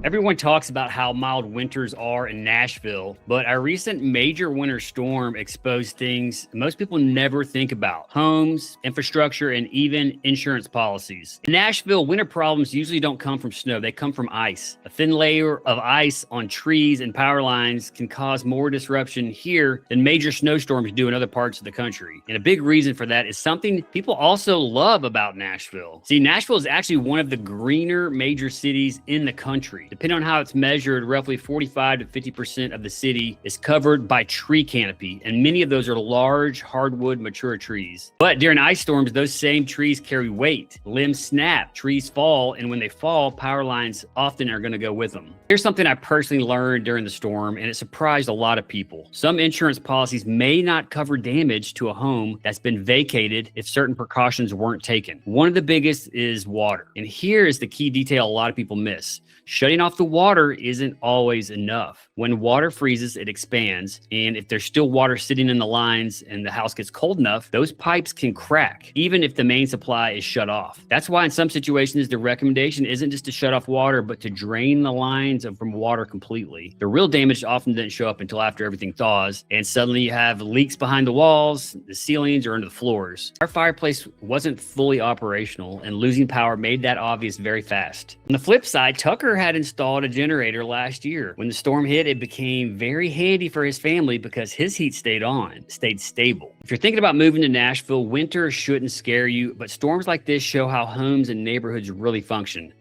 Everyone talks about how mild winters are in Nashville, but our recent major winter storm exposed things most people never think about: homes, infrastructure, and even insurance policies. In Nashville, winter problems usually don't come from snow, they come from ice. A thin layer of ice on trees and power lines can cause more disruption here than major snowstorms do in other parts of the country. And a big reason for that is something people also love about Nashville. See, Nashville is actually one of the greener major cities in the country. Depending on how it's measured, roughly 45 to 50% of the city is covered by tree canopy, and many of those are large, hardwood, mature trees. But during ice storms, those same trees carry weight. Limbs snap, trees fall, and when they fall, power lines often are going to go with them. Here's something I personally learned during the storm, and it surprised a lot of people. Some insurance policies may not cover damage to a home that's been vacated if certain precautions weren't taken. One of the biggest is water. And here is the key detail a lot of people miss. Shutting off the water isn't always enough. When water freezes, it expands, and if there's still water sitting in the lines and the house gets cold enough, those pipes can crack, even if the main supply is shut off. That's why in some situations, the recommendation isn't just to shut off water, but to drain the lines from water completely. The real damage often doesn't show up until after everything thaws, and suddenly you have leaks behind the walls, the ceilings, or under the floors. Our fireplace wasn't fully operational, and losing power made that obvious very fast. On the flip side, Tucker had installed a generator last year. When the storm hit, it became very handy for his family because his heat stayed stable. If you're thinking about moving to Nashville, winter shouldn't scare you, but storms like this show how homes and neighborhoods really function.